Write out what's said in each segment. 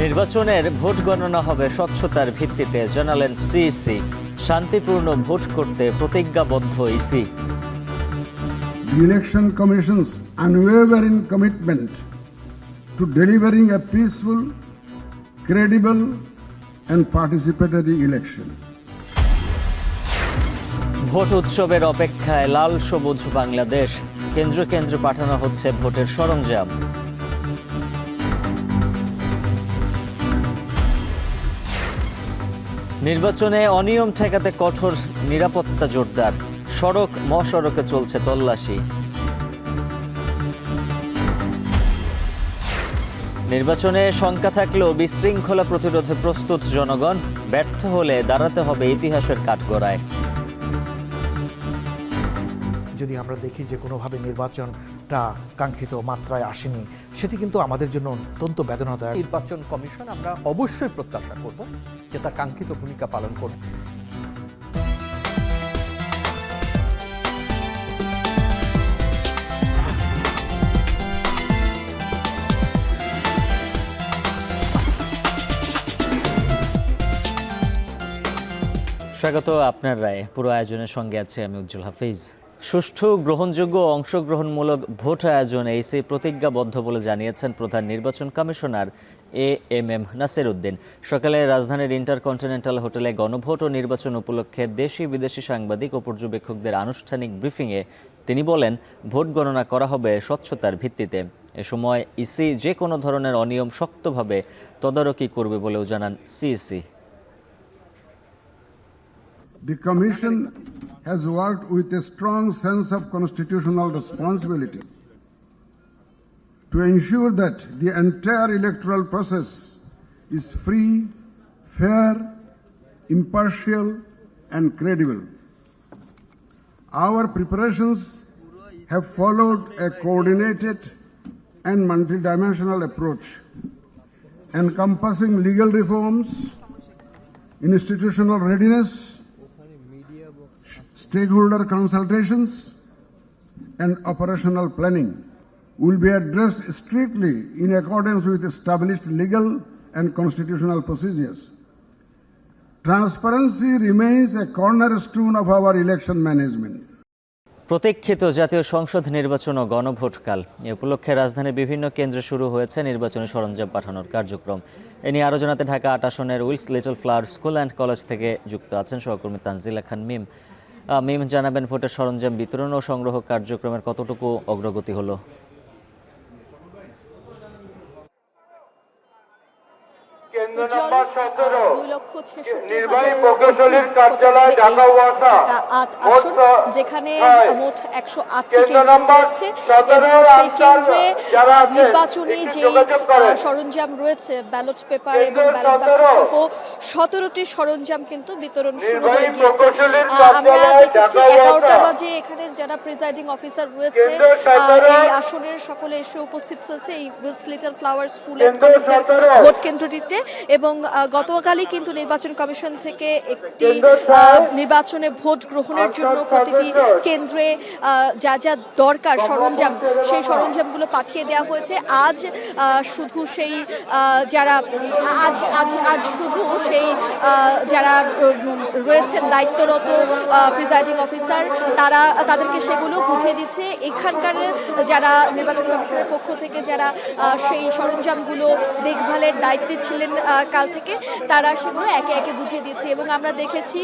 নির্বাচনের ভোট গণনা হবে স্বচ্ছতার ভিত্তিতে জানালেন সিইসি। শান্তিপূর্ণ ভোট করতে প্রতিজ্ঞাবদ্ধ EC. The Election Commission's unwavering commitment to delivering a peaceful, credible and participatory election. Vote উৎসবের অপেক্ষায় লাল সবুজ বাংলাদেশ। কেন্দ্রে কেন্দ্রে পাঠানো হচ্ছে ভোটের সরঞ্জাম। নির্বাচনে অনিয়ম ঠেকাতে কঠোর নিরাপত্তা জোরদার। সড়ক মহাসড়কে চলছে তল্লাশি। নির্বাচনে শঙ্কা থাকলেও বিশৃঙ্খলা প্রতিরোধে প্রস্তুত জনগণ। ব্যর্থ হলে দাঁড়াতে হবে ইতিহাসের কাঠগড়ায়। যদি আমরা দেখি যে কোনোভাবে নির্বাচনটা কাঙ্ক্ষিত মাত্রায় আসেনি, সেটি কিন্তু আমাদের জন্য অত্যন্ত বেদনাদায়ক। নির্বাচন কমিশন আমরা অবশ্যই প্রত্যাশা করব যে তার কাঙ্ক্ষিত ভূমিকা পালন করবে। স্বাগত আপনার রায়। পুরো আয়োজনের সঙ্গে আছে আমি উজ্জ্বল হাফিজ। সুষ্ঠু, গ্রহণযোগ্য ও অংশগ্রহণমূলক ভোট আয়োজনে ইসি প্রতিজ্ঞাবদ্ধ বলে জানিয়েছেন প্রধান নির্বাচন কমিশনার এএমএম নাসির উদ্দিন। সকালে রাজধানীর ইন্টারকন্টিনেন্টাল হোটেলে গণভোট ও নির্বাচন উপলক্ষে দেশি বিদেশি সাংবাদিক ও পর্যবেক্ষকদের আনুষ্ঠানিক ব্রিফিংয়ে তিনি বলেন, ভোট গণনা করা হবে স্বচ্ছতার ভিত্তিতে। এ সময় ইসি যে কোনো ধরনের অনিয়ম শক্তভাবে তদারকি করবে বলেও জানান CEC. The Commission has worked with a strong sense of constitutional responsibility to ensure that the entire electoral process is free, fair, impartial, and credible. Our preparations have followed a coordinated and multidimensional approach, encompassing legal reforms, institutional readiness, stakeholder consultations, and operational planning will be addressed strictly in accordance with established legal and constitutional procedures. Transparency remains a cornerstone of our election management. প্রতীক্ষিত জাতীয় সংসদ নির্বাচন ও গণভোটকাল। এ উপলক্ষে রাজধানীর বিভিন্ন কেন্দ্রে শুরু হয়েছে নির্বাচনী সরঞ্জাম পাঠানোর কার্যক্রম। এ নিয়ে আরও জানাতে ঢাকা ৮ আসনের Wills Little Flower School and College থেকে যুক্ত আছেন সহকর্মী তানজিলা খান মিম। মিম, জানাবেন ভোটের সরঞ্জাম বিতরণ ও সংগ্রহ কার্যক্রমের কতটুকু অগ্রগতি হলো? যেখানে মোট ১০৮টি কেন্দ্র রয়েছে এবং সেই কেন্দ্রে নির্বাচনী যে সরঞ্জাম রয়েছে, ব্যালট পেপার এবং ব্যালট বাক্স সহ ১৭টি সরঞ্জাম কিন্তু বিতরণ শুরু হয়ে গিয়েছে। আমরা দেখেছি ১১টা বাজে এখানে যারা প্রিজাইডিং অফিসার রয়েছে এই আসনের সকলে এসে উপস্থিত হয়েছে এই Wills Little Flower School and কলেজের ভোট কেন্দ্রটিতে। এবং গতকালই কিন্তু নির্বাচন কমিশন থেকে একটি নির্বাচনে ভোট গ্রহণের জন্য প্রতিটি কেন্দ্রে যা যা দরকার সরঞ্জাম, সেই সরঞ্জামগুলো পাঠিয়ে দেওয়া হয়েছে। আজ শুধু সেই যারা যারা রয়েছেন দায়িত্বরত প্রিজাইডিং অফিসার, তাদেরকে সেগুলো বুঝিয়ে দিচ্ছে। এখানকার যারা নির্বাচন কমিশনের পক্ষ থেকে যারা সেই সরঞ্জামগুলো দেখভালের দায়িত্বে ছিলেন কাল থেকে, তারা সেগুলো একে একে বুঝিয়ে দিচ্ছে। এবং আমরা দেখেছি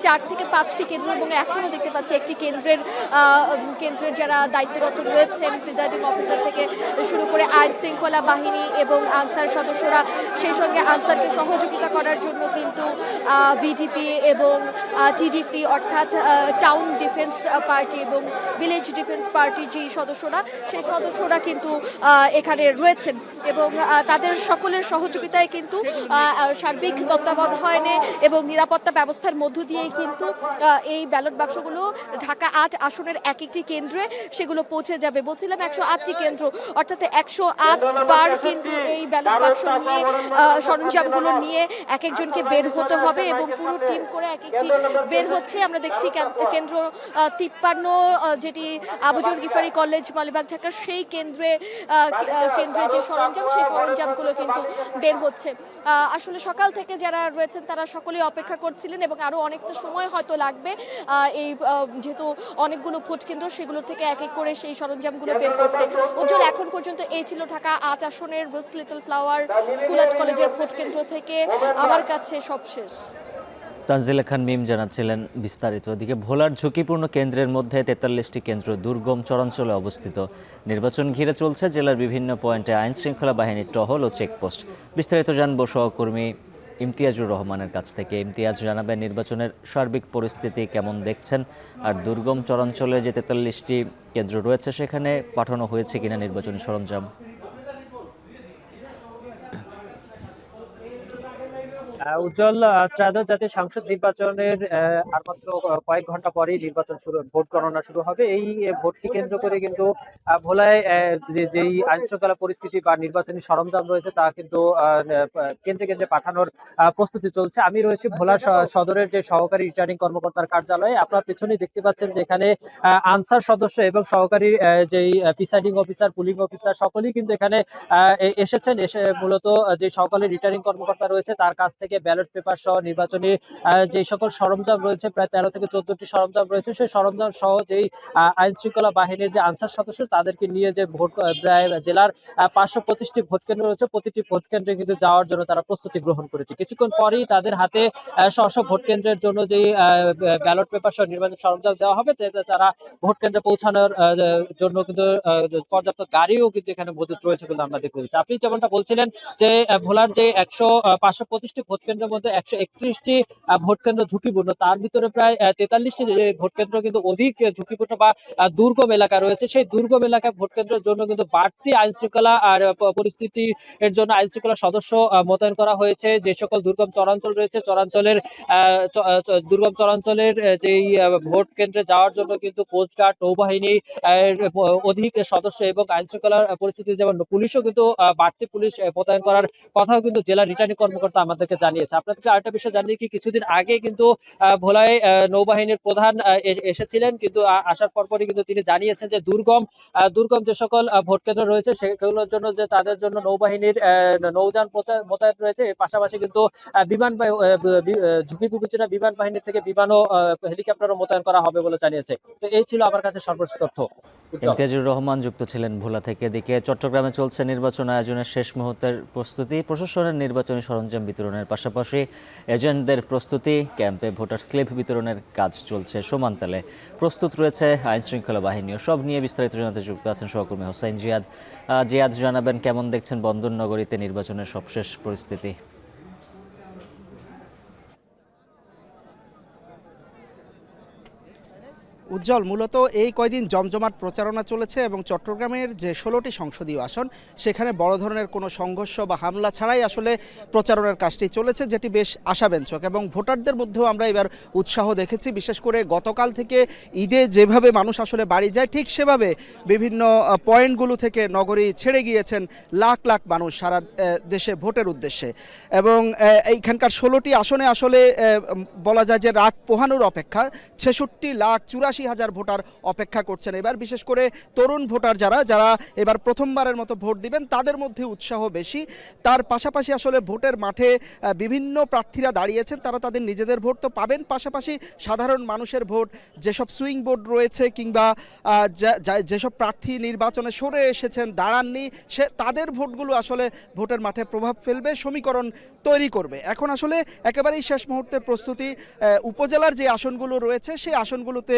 ৪ থেকে ৫টি কেন্দ্র এবং এখনও দেখতে পাচ্ছি একটি কেন্দ্রের যারা দায়িত্বরত রয়েছেন প্রিজাইডিং অফিসার থেকে শুরু করে আইন শৃঙ্খলা বাহিনী এবং আনসার সদস্যরা, সেই সঙ্গে আনসারকে সহযোগিতা করার জন্য কিন্তু ভিডিপি এবং টিডিপি অর্থাৎ টাউন ডিফেন্স পার্টি এবং ভিলেজ ডিফেন্স পার্টির যে সদস্যরা, সেই সদস্যরা কিন্তু এখানে রয়েছেন। এবং তাদের সকলের সহযোগিতায় কিন্তু সার্বিক তত্ত্বাবধানে এবং নিরাপত্তা ব্যবস্থার মধ্য দিয়েই কিন্তু এই ব্যালট বাক্সগুলো ঢাকা ৮ আসনের এক একটি কেন্দ্রে সেগুলো পৌঁছে যাবে। বলছিলাম ১০৮টি কেন্দ্র, অর্থাৎ ১০৮ বার কিন্তু এই ব্যালট বাক্স নিয়ে সরঞ্জামগুলো নিয়ে এক একজনকে বের হতে হবে এবং পুরো টিম করে এক একটি বের হচ্ছে। আমরা দেখছি কেন্দ্র ৫৩ যেটি আবুজর গিফারি কলেজ মালিবাগ ঢাকা, সেই কেন্দ্রে যে সরঞ্জাম, সেই সরঞ্জামগুলো কিন্তু বের হচ্ছে। আসলে সকাল থেকে যারা রয়েছেন তারা সকলেই অপেক্ষা করছিলেন এবং আরও অনেকটা সময় হয়তো লাগবে এই যেহেতু অনেকগুলো ভোট কেন্দ্র, সেগুলো থেকে এক এক করে সেই সরঞ্জামগুলো বের করতে। উজ্জ্বল, এখন পর্যন্ত এই ছিল ঢাকা ৮ আসনের Wills Little Flower School and কলেজের ভোট কেন্দ্র থেকে আমার কাছে সব শেষ। তানজিলা খান মিম জানাচ্ছিলেন বিস্তারিত। ওদিকে ভোলার ঝুঁকিপূর্ণ কেন্দ্রের মধ্যে ৪৩টি কেন্দ্র দুর্গম চরাঞ্চলে অবস্থিত। নির্বাচন ঘিরে চলছে জেলার বিভিন্ন পয়েন্টে আইন শৃঙ্খলা বাহিনীর টহল ও চেকপোস্ট। বিস্তারিত জানবো সহকর্মী ইমতিয়াজুর রহমানের কাছ থেকে। ইমতিয়াজ, জানাবেন নির্বাচনের সার্বিক পরিস্থিতি কেমন দেখছেন, আর দুর্গম চরাঞ্চলে যে ৪৩টি কেন্দ্র রয়েছে সেখানে পাঠানো হয়েছে কিনা নির্বাচনী সরঞ্জাম? উজ্জ্বল, ত্রয়োদশ জাতীয় সংসদ নির্বাচনের আর মাত্র কয়েক ঘন্টা পরেই নির্বাচন শুরু, ভোট গণনা শুরু হবে। এই ভোটকে কেন্দ্র করে কিন্তু ভোলায় যেই আইন শৃঙ্খলা পরিস্থিতি বা নির্বাচনী সরঞ্জাম রয়েছে তা কিন্তু কেন্দ্রে কেন্দ্রে পাঠানোর প্রস্তুতি চলছে। আমি রয়েছি ভোলা সদরের যে সহকারী রিটার্নিং কর্মকর্তার কার্যালয়ে। আপনারা পেছনেই দেখতে পাচ্ছেন যে এখানে আনসার সদস্য এবং সহকারী যেই প্রিসাইডিং অফিসার, পুলিং অফিসার সকলেই কিন্তু এখানে এসেছেন। এসে মূলত যে সহকারী রিটার্নিং কর্মকর্তা রয়েছে তার কাছ থেকে ব্যালট পেপার সহ নির্বাচনী যে সকল সরঞ্জাম রয়েছে, প্রায় ১৩ থেকে ১৪টি সরঞ্জাম রয়েছে, সেই সরঞ্জাম সহ যেই আইন শৃঙ্খলা বাহিনীর যে আনসার সদস্য তাদেরকে নিয়ে যে ভোট প্রায় জেলার ৫২৫টি ভোট কেন্দ্র রয়েছে, প্রতিটি ভোট কেন্দ্রে কিন্তু যাওয়ার জন্য তারা প্রস্তুতি গ্রহণ করেছে। কিছুক্ষণ পরেই তাদের হাতে স্ব ভোট কেন্দ্রের জন্য যে ব্যালট পেপার সহ নির্বাচনী সরঞ্জাম দেওয়া হবে, তারা ভোট কেন্দ্রে পৌঁছানোর জন্য কিন্তু পর্যাপ্ত গাড়িও কিন্তু এখানে মজুত রয়েছে কিন্তু আমরা দেখতে পাচ্ছি। আপনি যেমনটা বলছিলেন যে ভোলার যে ৫২৫টি ভোট কেন্দ্রের মধ্যে ১৩১টি ভোট কেন্দ্র ঝুঁকিপূর্ণ, তার ভিতরে প্রায় ৪৩টি ভোট কেন্দ্র কিন্তু অধিক ঝুঁকিপূর্ণ বা দুর্গম এলাকা রয়েছে। সেই দুর্গম এলাকায় ভোট কেন্দ্রের জন্য কিন্তু বাড়তি আইন শৃঙ্খলা আর পরিস্থিতি এর জন্য আইন শৃঙ্খলা সদস্য মোতায়েন করা হয়েছে। যে সকল দুর্গম চরাঞ্চল রয়েছে, দুর্গম চরাঞ্চলের যেই ভোট কেন্দ্রে যাওয়ার জন্য কিন্তু কোস্টগার্ড, নৌবাহিনী অধিক সদস্য এবং আইন শৃঙ্খলার পরিস্থিতি যেমন পুলিশও কিন্তু বাড়তি পুলিশ মোতায়েন করার কথাও কিন্তু জেলা রিটার্নিং কর্মকর্তা আমাদেরকে জানিয়েছে। আপনাদেরকে আরেকটা বিষয় জানিয়ে কি, কিছুদিন আগে কিন্তু ভোলায় নৌবাহিনীর প্রধান এসেছিলেন, কিন্তু আসার পরপরই কিন্তু তিনি জানিয়েছেন যে দুর্গম যে সকল ভোট কেন্দ্র রয়েছে সেগুলোর জন্য যে তাদের জন্য নৌবাহিনীর নৌযান মোতায়েন রয়েছে। এর পাশাপাশি কিন্তু বিমান ঝুঁকি বিবেচনা বিমান বাহিনী থেকে বিমান ও হেলিকপ্টারও মোতায়েন করা হবে বলে জানিয়েছে। তো এই ছিল আমার কাছে সর্বশেষ তথ্য। ইমতিয়াজুর রহমান যুক্ত ছিলেন ভোলা থেকে। এদিকে চট্টগ্রামে চলছে নির্বাচন আয়োজনের শেষ মুহূর্তের প্রস্তুতি। প্রশাসনের নির্বাচনী সরঞ্জাম বিতরণের পাশাপাশি এজেন্টদের প্রস্তুতি, ক্যাম্পে ভোটার স্লিপ বিতরণের কাজ চলছে সমান তালে। প্রস্তুত রয়েছে আইন শৃঙ্খলা বাহিনীও। সব নিয়ে বিস্তারিত জানাতে যুক্ত আছেন সহকর্মী হোসাইন জিয়াদ। জিয়াদ, জানাবেন কেমন দেখছেন বন্দরনগরীতে নির্বাচনের সবশেষ পরিস্থিতি? উজ্জ্বল, মূলত এই কয়দিন জমজমাট প্রচারণা চলেছে এবং চট্টগ্রামের যে ১৬টি সংসদীয় আসন সেখানে বড় ধরনের কোনো সংঘর্ষ বা হামলা ছাড়াই আসলে প্রচারণার কাজটি চলেছে, যেটি বেশ আশাব্যঞ্জক। এবং ভোটারদের মধ্যেও আমরা এবার উৎসাহ দেখেছি। বিশেষ করে গতকাল থেকে ঈদে যেভাবে মানুষ আসলে বাড়ি যায়, ঠিক সেভাবে বিভিন্ন পয়েন্টগুলো থেকে নগরী ছেড়ে গিয়েছেন লাখ লাখ মানুষ সারা দেশে ভোটের উদ্দেশ্যে। এবং এইখানকার 16টি আসনে আসলে বলা যায় যে রাত পোহানোর অপেক্ষা ৬৬,৮৪,০০০ ভোটার অপেক্ষা করছেন এবার। বিশেষ করে তরুণ ভোটার যারা এবার প্রথমবারের মতো ভোট দিবেন তাদের মধ্যে উৎসাহ বেশি। তার পাশাপাশি আসলে ভোটের মাঠে বিভিন্ন প্রার্থীরা দাঁড়িয়েছেন, তারা তাদের নিজেদের ভোট তো পাবেন, পাশাপাশি সাধারণ মানুষের ভোট, যেসব সুইং ভোট রয়েছে কিংবা যেসব প্রার্থী নির্বাচনে সরে এসেছেন, দাঁড়াননি, তাদের ভোটগুলো আসলে ভোটের মাঠে প্রভাব ফেলবে, সমীকরণ তৈরি করবে। এখন আসলে একেবারেই শেষ মুহূর্তের প্রস্তুতি। উপজেলার যে আসনগুলো রয়েছে সেই আসনগুলোতে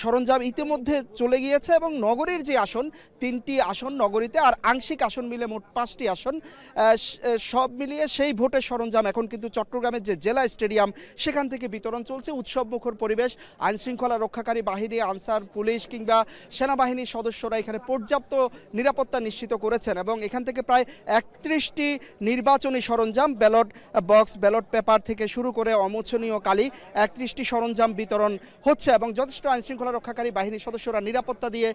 সরঞ্জাম ইতিমধ্যে চলে গিয়েছে এবং নগরীর যে আসন 3টি আসন নগরীতে আর আংশিক আসন মিলে মোট 5টি আসন, সব মিলিয়ে সেই ভোটের সরঞ্জাম এখন কিন্তু চট্টগ্রামের যে জেলা স্টেডিয়াম সেখান থেকে বিতরণ চলছে। উৎসবমুখর পরিবেশ, আইনশৃঙ্খলা রক্ষাকারী বাহিনী, আনসার, পুলিশ কিংবা সেনাবাহিনীর সদস্যরা এখানে পর্যাপ্ত নিরাপত্তা নিশ্চিত করেছেন এবং এখান থেকে প্রায় 31টি নির্বাচনী সরঞ্জাম, ব্যালট বক্স, ব্যালট পেপার থেকে শুরু করে অমোচনীয় কালি 31টি সরঞ্জাম বিতরণ হচ্ছে এবং যথেষ্ট আইনশৃঙ্খলা রক্ষাকারী বাহিনীর সদস্যরা নিরাপত্তা দিয়ে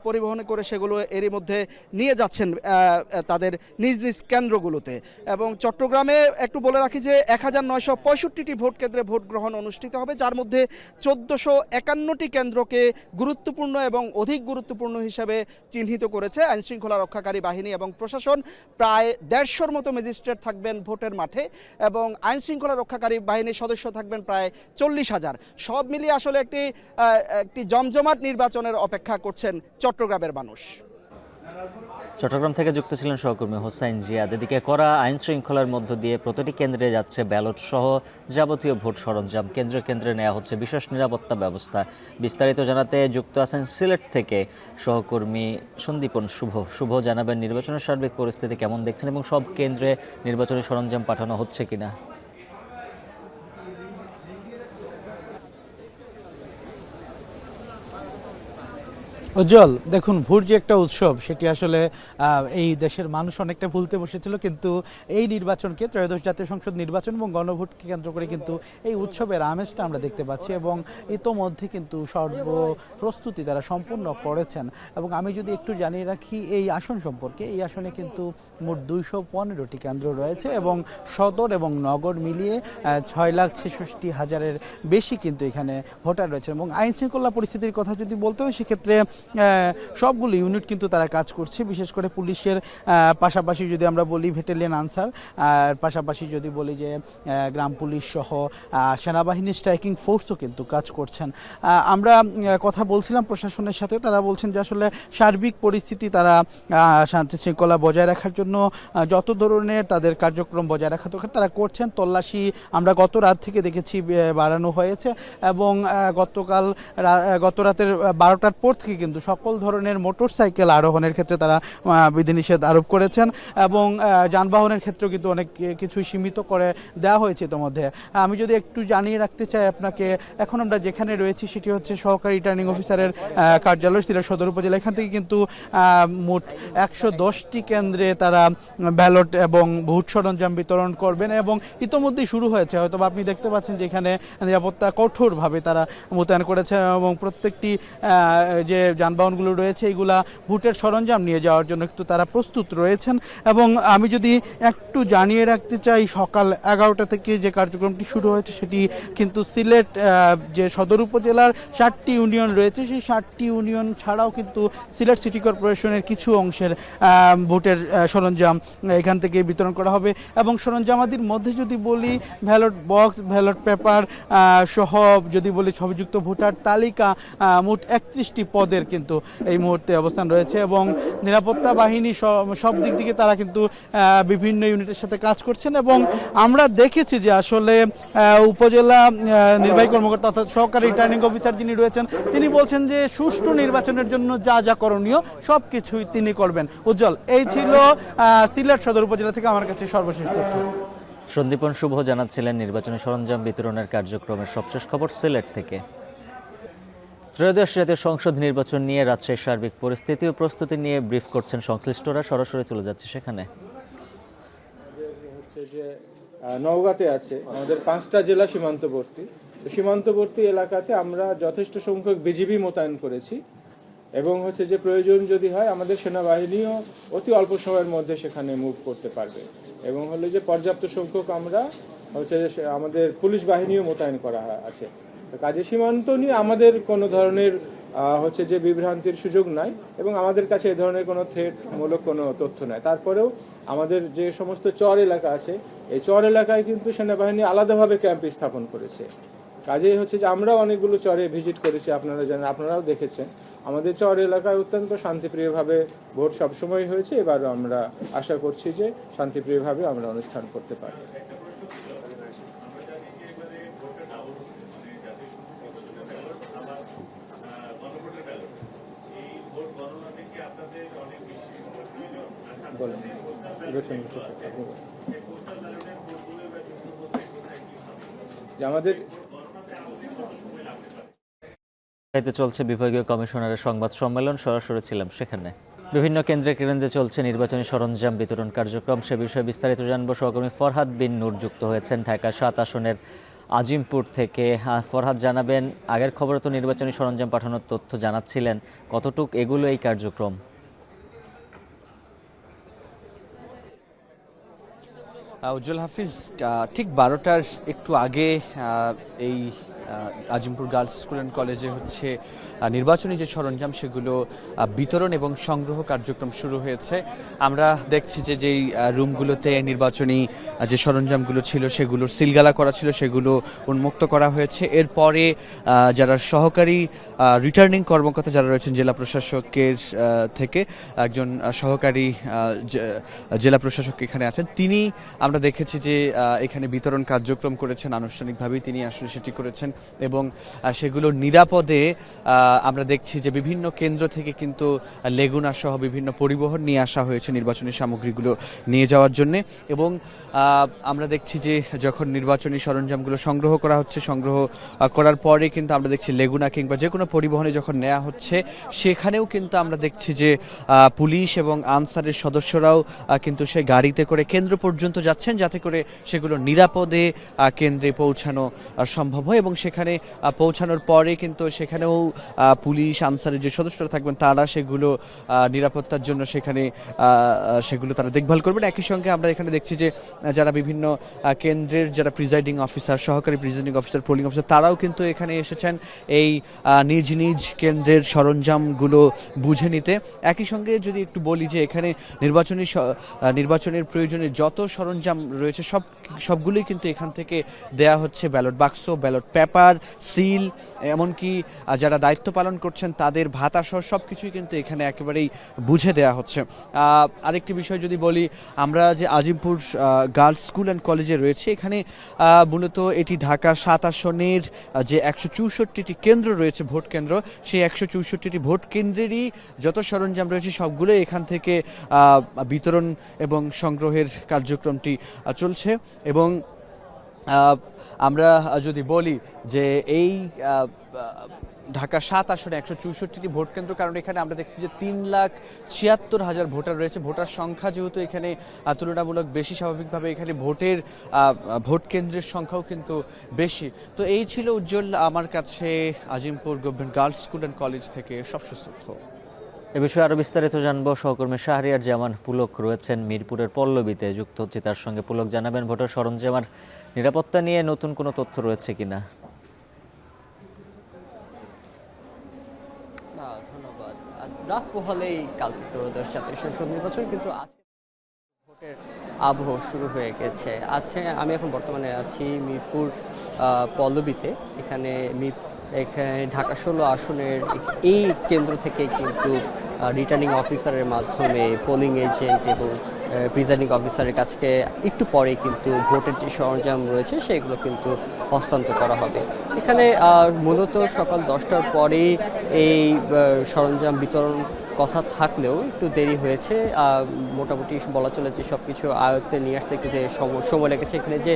পরিবহন করে সেগুলো এরই মধ্যে নিয়ে যাচ্ছেন তাদের নিজ নিজ কেন্দ্রগুলোতে। এবং চট্টগ্রামে একটু বলে রাখি যে 1965টি ভোট কেন্দ্রে ভোট গ্রহণ অনুষ্ঠিত হবে, যার মধ্যে 1451টি কেন্দ্রকে গুরুত্বপূর্ণ এবং অধিক গুরুত্বপূর্ণ হিসেবে চিহ্নিত করেছে আইনশৃঙ্খলা রক্ষাকারী বাহিনী এবং প্রশাসন। প্রায় 150-র মতো ম্যাজিস্ট্রেট থাকবেন ভোটের মাঠে এবং আইনশৃঙ্খলা রক্ষাকারী বাহিনীর সদস্য থাকবেন প্রায় 40,000। সব মিলিয়ে আসলে একটি জমজমাট নির্বাচনের অপেক্ষা করছেন চট্টগ্রামের মানুষ। চট্টগ্রাম থেকে যুক্ত ছিলেন সহকর্মী হোসাইন জিয়াদ। এদিকে করা আইন শৃঙ্খলার মধ্য দিয়ে প্রতিটি কেন্দ্রে যাচ্ছে ব্যালট সহ যাবতীয় ভোট সরঞ্জাম। কেন্দ্রে কেন্দ্রে নেওয়া হচ্ছে বিশেষ নিরাপত্তা ব্যবস্থা। বিস্তারিত জানাতে যুক্ত আছেন সিলেট থেকে সহকর্মী সন্দীপন শুভ জানাবেন নির্বাচনের সার্বিক পরিস্থিতি কেমন দেখছেন এবং সব কেন্দ্রে নির্বাচনী সরঞ্জাম পাঠানো হচ্ছে কিনা। উজ্জ্বল, দেখুন, ভোট যে একটা উৎসব সেটি আসলে এই দেশের মানুষ অনেকটা ভুলতে বসেছিল, কিন্তু এই নির্বাচনকে, ত্রয়োদশ জাতীয় সংসদ নির্বাচন এবং গণভোটকে কেন্দ্র করে কিন্তু এই উৎসবের আমেজটা আমরা দেখতে পাচ্ছি এবং ইতোমধ্যে কিন্তু সর্বপ্রস্তুতি তারা সম্পূর্ণ করেছেন। এবং আমি যদি একটু জানিয়ে রাখি এই আসন সম্পর্কে, এই আসনে কিন্তু মোট 215টি কেন্দ্র রয়েছে এবং সদর এবং নগর মিলিয়ে 6,66,000-এর বেশি কিন্তু এখানে ভোটার রয়েছে। এবং আইন শৃঙ্খলা পরিস্থিতির কথা যদি বলতে হয় সেক্ষেত্রে সবগুলো ইউনিট কিন্তু তারা কাজ করছে, বিশেষ করে পুলিশের পাশাপাশি যদি আমরা বলি ব্যাটালিয়ন আনসার, আর পাশাপাশি যদি বলি যে গ্রাম পুলিশ সহ সেনাবাহিনীর স্ট্রাইকিং ফোর্সও কিন্তু কাজ করছেন। আমরা কথা বলছিলাম প্রশাসনের সাথে, তারা বলছেন যে আসলে সার্বিক পরিস্থিতি তারা শান্তি শৃঙ্খলা বজায় রাখার জন্য যত ধরনের তাদের কার্যক্রম বজায় রাখা দরকার তারা করছেন। তল্লাশি আমরা গত রাত থেকে দেখেছি বাড়ানো হয়েছে এবং গত রাতের 12টার পর থেকে কিন্তু সকল ধরনের মোটরসাইকেল আরোহণের ক্ষেত্রে তারা বিধিনিষেধ আরোপ করেছেন এবং যানবাহনের ক্ষেত্রেও কিন্তু অনেক কিছু সীমিত করে দেওয়া হয়েছে ইতিমধ্যে। আমি যদি একটু জানিয়ে রাখতে চাই আপনাকে, এখন আমরা যেখানে রয়েছি সেটি হচ্ছে সহকারী রিটার্নিং অফিসারের কার্যালয় সিলেট সদর উপজেলা। এখান থেকে কিন্তু মোট 110টি কেন্দ্রে তারা ব্যালট এবং ভোট সরঞ্জাম বিতরণ করবেন এবং ইতোমধ্যেই শুরু হয়েছে। হয়তো আপনি দেখতে পাচ্ছেন যে এখানে নিরাপত্তা কঠোরভাবে তারা মোতায়েন করেছেন এবং প্রত্যেকটি যে যানবাহনগুলো রয়েছে এইগুলা ভোটের সরঞ্জাম নিয়ে যাওয়ার জন্য কিন্তু তারা প্রস্তুত রয়েছেন। এবং আমি যদি একটু জানিয়ে রাখতে চাই, সকাল 11টা থেকে যে কার্যক্রমটি শুরু হয়েছে সেটি কিন্তু সিলেট যে সদর উপজেলার 7টি ইউনিয়ন রয়েছে সেই 7টি ইউনিয়ন ছাড়াও কিন্তু সিলেট সিটি কর্পোরেশনের কিছু অংশের ভোটের সরঞ্জাম এখান থেকে বিতরণ করা হবে। এবং সরঞ্জামাদির মধ্যে যদি বলি ব্যালট বক্স, ব্যালট পেপার সহ যদি বলি ছবিযুক্ত ভোটার তালিকা, মোট 31টি পদের কিন্তু এই মুহূর্তে অবস্থান রয়েছে এবং নিরাপত্তা বাহিনী সব দিক থেকে তারা কিন্তু বিভিন্ন ইউনিটের সাথে কাজ করছেন। এবং আমরা দেখেছি যে আসলে উপজেলা নির্বাহী কর্মকর্তা অর্থাৎ সহকারী রিটার্নিং অফিসার যিনি রয়েছেন তিনি বলছেন যে সুষ্ঠু নির্বাচনের জন্য যা যা করণীয় সব কিছুই তিনি করবেন। উজ্জ্বল, এই ছিল সিলেট সদর উপজেলা থেকে আমার কাছে সর্বশেষ তথ্য। সন্দীপন শুভ জানাচ্ছিলেন নির্বাচনী সরঞ্জাম বিতরণের কার্যক্রমের সবশেষ খবর সিলেট থেকে। ত্রয়োদশ জাতীয় সংসদ নির্বাচন নিয়ে রাজশাহীর সার্বিক পরিস্থিতি ও প্রস্তুতি নিয়ে ব্রিফ করছেন সংশ্লিষ্টরা। সরাসরি চলে যাচ্ছে সেখানে। হচ্ছে যে নওগাঁতে আছে আমাদের 5টা জেলা সীমান্তবর্তী, সীমান্তবর্তী এলাকাতে আমরা যথেষ্ট সংখ্যক বিজিবি মোতায়েন করেছি এবং হচ্ছে যে প্রয়োজন যদি হয় আমাদের সেনাবাহিনীও অতি অল্প সময়ের মধ্যে সেখানে মুভ করতে পারবে এবং হলো যে পর্যাপ্ত সংখ্যক আমরা হচ্ছে আমাদের পুলিশ বাহিনীও মোতায়েন করা আছে। কাজে সীমান্ত নিয়ে আমাদের কোনো ধরনের হচ্ছে যে বিভ্রান্তির সুযোগ নাই এবং আমাদের কাছে এ ধরনের কোনো থ্রেটমূলক কোনো তথ্য নাই। তারপরেও আমাদের যে সমস্ত চর এলাকা আছে এই চর এলাকায় কিন্তু সেনাবাহিনী আলাদাভাবে ক্যাম্প স্থাপন করেছে। কাজেই হচ্ছে যে আমরাও অনেকগুলো চরে ভিজিট করেছি, আপনারা জানেন, আপনারাও দেখেছেন। আমাদের চর এলাকায় অত্যন্ত শান্তিপ্রিয়ভাবে ভোট সবসময় হয়েছে, এবারও আমরা আশা করছি যে শান্তিপ্রিয়ভাবে আমরা অনুষ্ঠান করতে পারি। বলেন ইলেকশন বিশেষজ্ঞ, আপনি বলেন। যে আমাদের এতে চলছে বিভাগীয় কমিশনারের সংবাদ সম্মেলন, সরাসরি ছিলাম সেখানে। বিভিন্ন কেন্দ্রে কেন্দ্রে চলছে নির্বাচনী সরঞ্জাম বিতরণ কার্যক্রম। সে বিষয়ে বিস্তারিত জানবো। সহকর্মী ফরহাদ বিন নূর যুক্ত হয়েছেন ঢাকা ৭ আসনের আজিমপুর থেকে। ফরহাদ, জানাবেন, আগের খবরে তো নির্বাচনী সরঞ্জাম পাঠানোর তথ্য জানাচ্ছিলেন, কতটুক এগুলো এই কার্যক্রম? উজ্জ্বল হাফিজ, ঠিক 12টার একটু আগে এই আজিমপুর গার্লস স্কুল অ্যান্ড কলেজে হচ্ছে নির্বাচনী যে সরঞ্জাম সেগুলো বিতরণ এবং সংগ্রহ কার্যক্রম শুরু হয়েছে। আমরা দেখছি যে যেই রুমগুলোতে নির্বাচনী যে সরঞ্জামগুলো ছিল সেগুলোর সিলগালা করা ছিল সেগুলো উন্মুক্ত করা হয়েছে। এরপরে যারা সহকারী রিটার্নিং কর্মকর্তা যারা রয়েছেন জেলা প্রশাসকের থেকে একজন সহকারী জেলা প্রশাসক এখানে আছেন, তিনি আমরা দেখেছি যে এখানে বিতরণ কার্যক্রম করেছেন, আনুষ্ঠানিকভাবেই তিনি আসলে সেটি করেছেন এবং সেগুলো নিরাপদে আমরা দেখছি যে বিভিন্ন কেন্দ্র থেকে কিন্তু লেগুনা সহ বিভিন্ন পরিবহন নিয়ে আসা হয়েছে নির্বাচনী সামগ্রীগুলো নিয়ে যাওয়ার জন্য। এবং আমরা দেখছি যে যখন নির্বাচনী সরঞ্জামগুলো সংগ্রহ করা হচ্ছে, সংগ্রহ করার পরে কিন্তু আমরা দেখছি লেগুনা কিংবা যে কোনো পরিবহনে যখন নেওয়া হচ্ছে সেখানেও কিন্তু আমরা দেখছি যে পুলিশ এবং আনসারের সদস্যরাও কিন্তু সে গাড়িতে করে কেন্দ্র পর্যন্ত যাচ্ছেন যাতে করে সেগুলো নিরাপদে কেন্দ্রে পৌঁছানো সম্ভব হয়। এবং সেখানে পৌঁছানোর পরে কিন্তু সেখানেও পুলিশ আনসারের যে সদস্যরা থাকবেন তারা সেগুলো নিরাপত্তার জন্য সেগুলো তারা দেখভাল করবেন। একই সঙ্গে আমরা এখানে দেখছি যে যারা বিভিন্ন কেন্দ্রের যারা প্রিজাইডিং অফিসার, সহকারী প্রিজাইডিং অফিসার, পোলিং অফিসার, তারাও কিন্তু এখানে এসেছেন এই নিজ নিজ কেন্দ্রের সরঞ্জামগুলো বুঝে নিতে। একই সঙ্গে যদি একটু বলি যে এখানে নির্বাচনের প্রয়োজনে যত সরঞ্জাম রয়েছে সবগুলোই কিন্তু এখান থেকে দেয়া হচ্ছে। ব্যালট বাক্স, ব্যালট পেপার, সিল, এমনকি যারা দায়িত্ব পালন করছেন তাদের ভাতা সহ সব কিছুই কিন্তু এখানে একেবারেই বুঝে দেওয়া হচ্ছে। আরেকটি বিষয় যদি বলি, আমরা যে আজিমপুর গার্লস স্কুল অ্যান্ড কলেজে রয়েছে এখানে মূলত এটি ঢাকা 7 আসনের যে 164টি কেন্দ্র রয়েছে, ভোট কেন্দ্র, সেই 164টি ভোট কেন্দ্রেরই যত সরঞ্জাম রয়েছে সবগুলোই এখান থেকে বিতরণ এবং সংগ্রহের কার্যক্রমটি চলছে। এবং আমরা যদি বলি যে এই ঢাকা 7 আসনে 164টি ভোট কেন্দ্র, কারণ এখানে আমরা দেখছি যে 3,76,000 ভোটার রয়েছে। ভোটার সংখ্যা যেহেতু এখানে তুলনামূলক বেশি, স্বাভাবিকভাবে এখানে ভোট কেন্দ্রের সংখ্যাও কিন্তু বেশি। তো এই ছিল উজ্জ্বল আমার কাছে Azimpur government girls school and College থেকে সবশেষ তথ্য। এ বিষয়ে আরও বিস্তারিত জানবো। সহকর্মী শাহরিয়ার জামান পুলক রয়েছেন মিরপুরের পল্লবীতে, যুক্ত হচ্ছে তার সঙ্গে। পুলক, জানাবেন, ভোটার সরঞ্জাম আর নিরাপত্তা নিয়ে নতুন কোনো তথ্য রয়েছে কিনা? ধন্যবাদ। রাত পোহালেই কালকে ত্রয়োদশ জাতীয় সংসদ নির্বাচন, কিন্তু আজকে ভোটের আবহ শুরু হয়ে গেছে। আমি এখন বর্তমানে আছি মিরপুর পল্লবীতে। এখানে ঢাকা 16 আসনের এই কেন্দ্র থেকে কিন্তু রিটার্নিং অফিসারের মাধ্যমে পোলিং এজেন্ট এবং প্রিজাইডিং অফিসারের কাছে একটু পরে কিন্তু ভোটের যে সরঞ্জাম রয়েছে সেগুলো কিন্তু হস্তান্তর করা হবে। এখানে মূলত সকাল 10টার পরেই এই সরঞ্জাম বিতরণ কথা থাকলেও একটু দেরি হয়েছে। মোটামুটি বলা চলে যে সব কিছু আয়ত্তে নিয়ে আসতে একটু সময় লেগেছে। এখানে যে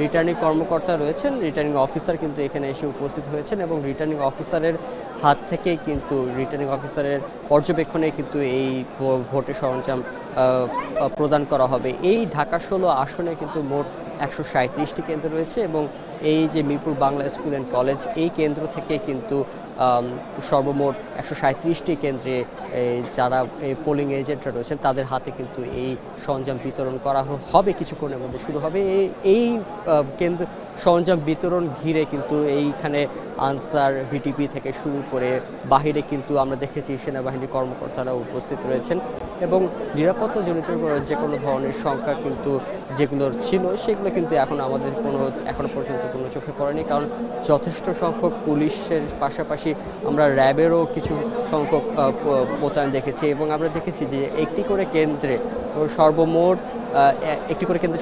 রিটার্নিং কর্মকর্তা রয়েছেন, রিটার্নিং অফিসার কিন্তু এখানে এসে উপস্থিত হয়েছেন এবং রিটার্নিং অফিসারের হাত থেকেই কিন্তু রিটার্নিং অফিসারের পর্যবেক্ষণে কিন্তু এই ভোটের সরঞ্জাম প্রদান করা হবে। এই ঢাকা 16 আসনে কিন্তু মোট 137টি কেন্দ্র রয়েছে এবং এই যে Mirpur Bangla school and college, এই কেন্দ্র থেকে কিন্তু সর্বমোট 137টি কেন্দ্রে যারা পোলিং এজেন্টরা রয়েছেন তাদের হাতে কিন্তু এই সরঞ্জাম বিতরণ করা হবে। কিছুক্ষণের মধ্যে শুরু হবে। এই কেন্দ্র সরঞ্জাম বিতরণ ঘিরে কিন্তু এইখানে আনসার, ভিটিপি থেকে শুরু করে বাহিরে কিন্তু আমরা দেখেছি সেনাবাহিনী কর্মকর্তারা উপস্থিত রয়েছেন এবং নিরাপত্তাজনিত যে কোনো ধরনের সংখ্যা কিন্তু যেগুলোর ছিল সেগুলো কিন্তু এখনো পর্যন্ত কোনো চোখে পড়েনি, কারণ যথেষ্ট সংখ্যক পুলিশের পাশাপাশি আমরা র্যাবেরও কিছু সংখ্যক মোতায়েন দেখেছি এবং আমরা দেখেছি যে একটি করে কেন্দ্রে